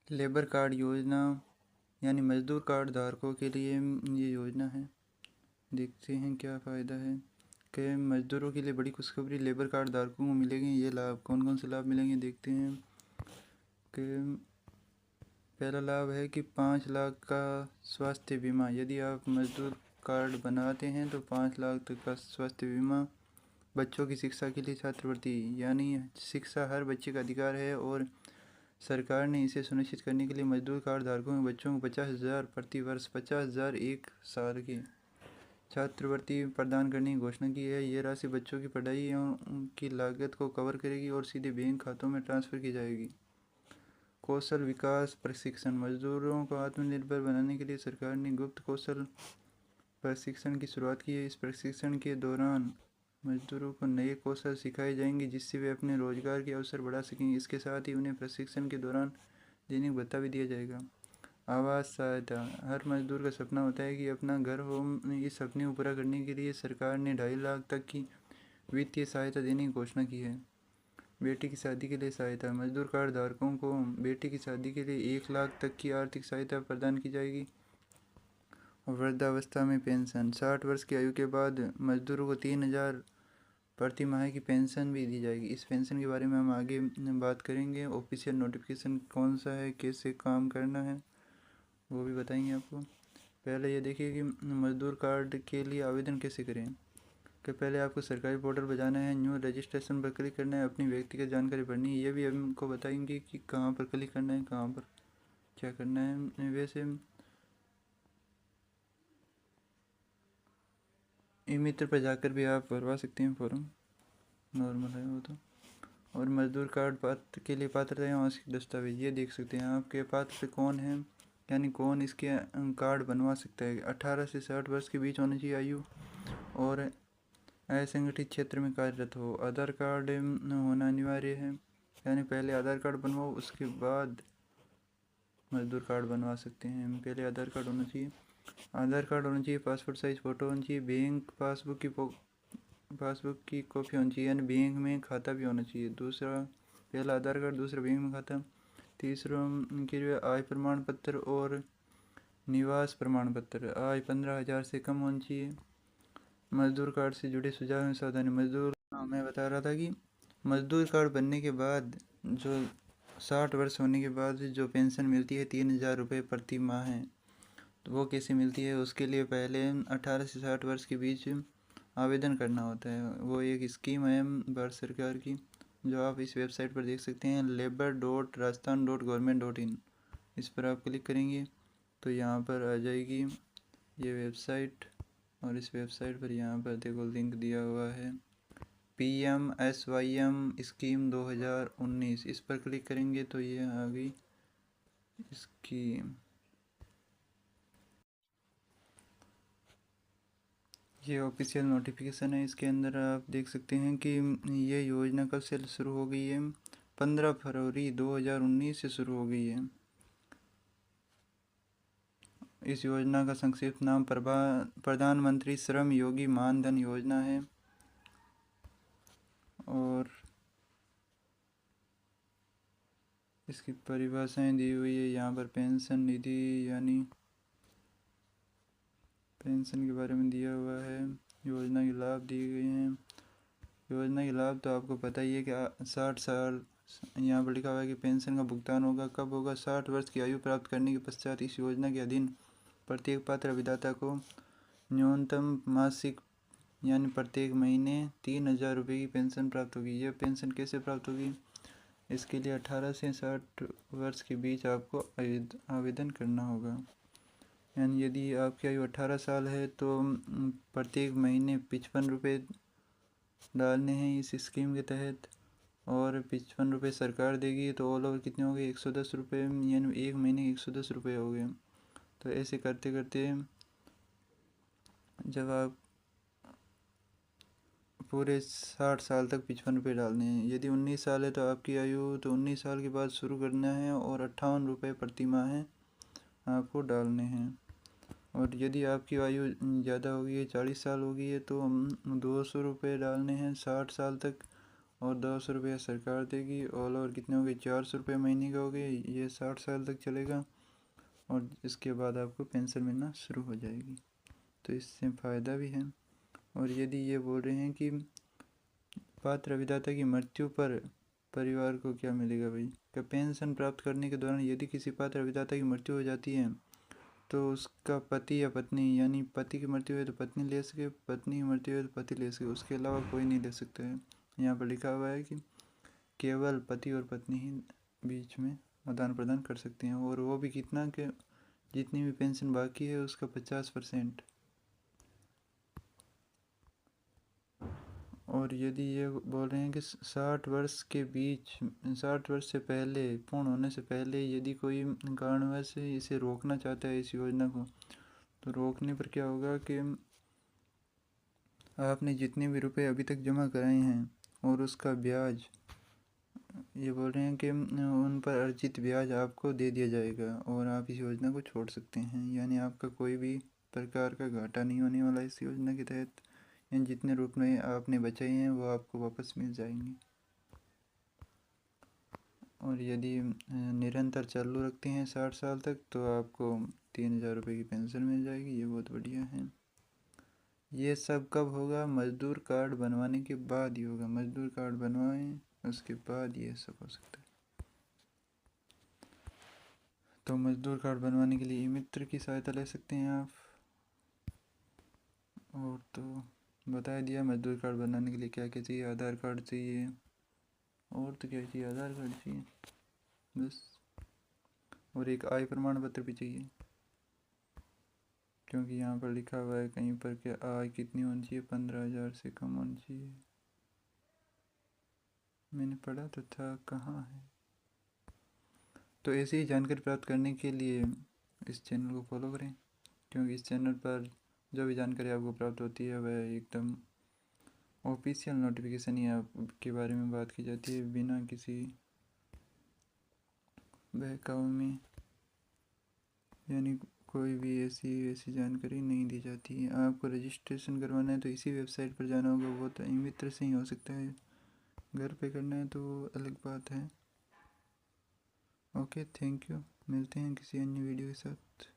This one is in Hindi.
लेबर कार्ड योजना यानी मजदूर कार्ड धारकों के लिए ये योजना है। देखते हैं क्या फ़ायदा है कि मजदूरों के लिए बड़ी खुशखबरी, लेबर कार्ड धारकों को मिलेंगे ये लाभ। कौन कौन से लाभ मिलेंगे देखते हैं कि पहला लाभ है कि 5 लाख का स्वास्थ्य बीमा। यदि आप मजदूर कार्ड बनाते हैं तो 5 लाख तक का स्वास्थ्य बीमा। बच्चों की शिक्षा के लिए छात्रवृत्ति, यानी शिक्षा हर बच्चे का अधिकार है और सरकार ने इसे सुनिश्चित करने के लिए मजदूर कार्ड धारकों के बच्चों को 50,000 प्रति वर्ष, 50,000 एक साल की छात्रवृत्ति प्रदान करने की घोषणा की है। ये राशि बच्चों की पढ़ाई एवं उनकी लागत को कवर करेगी और सीधे बैंक खातों में ट्रांसफ़र की जाएगी। कौशल विकास प्रशिक्षण, मजदूरों को आत्मनिर्भर बनाने के लिए सरकार ने गुप्त कौशल प्रशिक्षण की शुरुआत की है। इस प्रशिक्षण के दौरान मजदूरों को नए कौशल सिखाए जाएंगे जिससे वे अपने रोजगार के अवसर बढ़ा सकेंगे। इसके साथ ही उन्हें प्रशिक्षण के दौरान दैनिक भत्ता भी दिया जाएगा। आवास सहायता, हर मजदूर का सपना होता है कि अपना घर हो। इस सपने को पूरा करने के लिए सरकार ने 2.5 लाख तक की वित्तीय सहायता देने की घोषणा की है। बेटी की शादी के लिए सहायता, मजदूर कार्ड धारकों को बेटी की शादी के लिए 1 लाख तक की आर्थिक सहायता प्रदान की जाएगी। वृद्धावस्था में पेंशन, 60 वर्ष की आयु के बाद मजदूरों को 3,000 प्रति माह की पेंशन भी दी जाएगी। इस पेंशन के बारे में हम आगे बात करेंगे। ऑफिशियल नोटिफिकेशन कौन सा है, कैसे काम करना है, वो भी बताएंगे आपको। पहले ये देखिए कि मजदूर कार्ड के लिए आवेदन कैसे करें। कि पहले आपको सरकारी पोर्टल पर जाना है, न्यू रजिस्ट्रेशन पर क्लिक करना है, अपनी व्यक्तिगत जानकारी भरनी है। ये भी हमको बताएंगे कि कहाँ पर क्लिक करना है, कहाँ पर क्या करना है। वैसे ई मित्र पर जाकर भी आप भरवा सकते हैं फॉर्म, नॉर्मल है वो तो। और मजदूर कार्ड पात्र के लिए पात्रता एवं आवश्यक दस्तावेज, ये देख सकते हैं आपके पात्र कौन है, यानी कौन इसके कार्ड बनवा सकता है। 18 से 60 वर्ष के बीच होनी चाहिए आयु और असंगठित क्षेत्र में कार्यरत हो। आधार कार्ड होना अनिवार्य है, यानी पहले आधार कार्ड बनवाओ उसके बाद मजदूर कार्ड बनवा सकते हैं। पहले आधार कार्ड होना चाहिए, आधार कार्ड होना चाहिए, पासपोर्ट साइज़ फ़ोटो होनी चाहिए, बैंक पासबुक की कॉपी होनी चाहिए, यानी बैंक में खाता भी होना चाहिए। दूसरा, पहला आधार कार्ड, दूसरा बैंक में खाता। तीसरा के लिए आय प्रमाण पत्र और निवास प्रमाण पत्र। आय 15,000 से कम होनी चाहिए। मजदूर कार्ड से जुड़े सुझाव एवं सावधानी, मैं बता रहा था कि मजदूर कार्ड बनने के बाद जो 60 वर्ष होने के बाद जो पेंशन मिलती है 3,000 रुपये प्रति माह है, तो वो कैसे मिलती है। उसके लिए पहले 18 से 60 वर्ष के बीच आवेदन करना होता है। वो एक स्कीम है भारत सरकार की जो आप इस वेबसाइट पर देख सकते हैं, labor.rajasthan.government.in। इस पर आप क्लिक करेंगे तो यहाँ पर आ जाएगी ये वेबसाइट, और इस वेबसाइट पर यहाँ पर देखो लिंक दिया हुआ है, PMSYM स्कीम 2019। इस पर क्लिक करेंगे तो ये आ गई स्कीम। ये ऑफिशियल नोटिफिकेशन है, इसके अंदर आप देख सकते हैं कि ये योजना कब से शुरू हो गई है। 15 फरवरी 2019 से शुरू हो गई है। इस योजना का संक्षिप्त नाम प्रधानमंत्री श्रम योगी मानधन योजना है। और इसकी परिभाषाएं दी हुई है यहाँ पर। पेंशन निधि, यानी पेंशन के बारे में दिया हुआ है। योजना के लाभ दिए गए हैं। योजना के लाभ तो आपको पता ही है कि 60 साल, यहाँ पर लिखा हुआ है कि पेंशन का भुगतान होगा कब होगा, 60 वर्ष की आयु प्राप्त करने के पश्चात। इस योजना के अधीन प्रत्येक पात्र अभिदाता को न्यूनतम मासिक यानी प्रत्येक महीने 3,000 रुपये की पेंशन प्राप्त होगी। यह पेंशन कैसे प्राप्त होगी, इसके लिए 18 से 60 वर्ष के बीच आपको आवेदन करना होगा। यानी यदि आपकी आयु 18 साल है तो प्रत्येक महीने 55 रुपये डालने हैं इस स्कीम के तहत, और 55 रुपये सरकार देगी। तो ऑल ओवर कितने हो गए, 110 रुपये, यानी एक महीने 110 रुपये हो गए। तो ऐसे करते करते जब आप पूरे 60 साल तक 55 रुपये डालने हैं। यदि 19 साल है तो आपकी आयु, तो 19 साल के बाद शुरू करना है, और 58 रुपये प्रति माह है आपको डालने हैं। और यदि आपकी आयु ज़्यादा हो गई है, 40 साल हो गई है, तो हम 200 रुपये डालने हैं 60 साल तक, और 200 रुपया सरकार देगी। ऑल ओवर कितने हो गए, 400 रुपये महीने का हो गए। ये 60 साल तक चलेगा और इसके बाद आपको पेंशन मिलना शुरू हो जाएगी। तो इससे फ़ायदा भी है। और यदि ये बोल रहे हैं कि पात्र अभिदाता की मृत्यु पर परिवार को क्या मिलेगा भाई, क्या पेंशन प्राप्त करने के दौरान यदि किसी पात्र अभिदाता की मृत्यु हो जाती है तो उसका पति या पत्नी, यानी पति की मृत्यु हुई तो पत्नी ले सके, पत्नी की मृत्यु हुई तो पति ले सके, उसके अलावा कोई नहीं ले सकता है। यहाँ पर लिखा हुआ है कि केवल पति और पत्नी ही बीच में आदान प्रदान कर सकते हैं, और वो भी कितना के जितनी भी पेंशन बाकी है उसका 50%। और यदि ये बोल रहे हैं कि 60 वर्ष के बीच, 60 वर्ष से पहले, पूर्ण होने से पहले यदि कोई कारणवश इसे रोकना चाहता है इस योजना को, तो रोकने पर क्या होगा कि आपने जितने भी रुपए अभी तक जमा कराए हैं और उसका ब्याज, ये बोल रहे हैं कि उन पर अर्जित ब्याज आपको दे दिया जाएगा और आप इस योजना को छोड़ सकते हैं। यानी आपका कोई भी प्रकार का घाटा नहीं होने वाला इस योजना के तहत। यानी जितने रुपए आपने बचाए हैं वो आपको वापस मिल जाएंगे। और यदि निरंतर चालू रखते हैं 60 साल तक तो आपको 3000 रुपये की पेंशन मिल जाएगी। ये बहुत बढ़िया है। ये सब कब होगा, मजदूर कार्ड बनवाने के बाद ही होगा। मजदूर कार्ड बनवाएं उसके बाद ये सब हो सकता है। तो मजदूर कार्ड बनवाने के लिए ई मित्र की सहायता ले सकते हैं आप। और तो बता दिया मजदूर कार्ड बनाने के लिए क्या क्या चाहिए, आधार कार्ड चाहिए, और तो क्या चाहिए, आधार कार्ड चाहिए बस, और एक आय प्रमाण पत्र भी चाहिए, क्योंकि यहाँ पर लिखा हुआ है कहीं पर कि आय कितनी होनी चाहिए, 15,000 से कम होनी चाहिए। मैंने पढ़ा तो था, कहाँ है। तो ऐसी ही जानकारी प्राप्त करने के लिए इस चैनल को फॉलो करें, क्योंकि इस चैनल पर जो भी जानकारी आपको प्राप्त होती है वह एकदम ऑफिशियल नोटिफिकेशन ही आपके बारे में बात की जाती है, बिना किसी बहकावे में, यानी कोई भी ऐसी जानकारी नहीं दी जाती है। आपको रजिस्ट्रेशन करवाना है तो इसी वेबसाइट पर जाना होगा, वो तो ई मित्र से ही हो सकता है। घर पे करना है तो अलग बात है। Okay, thank you. मिलते हैं किसी अन्य वीडियो के साथ।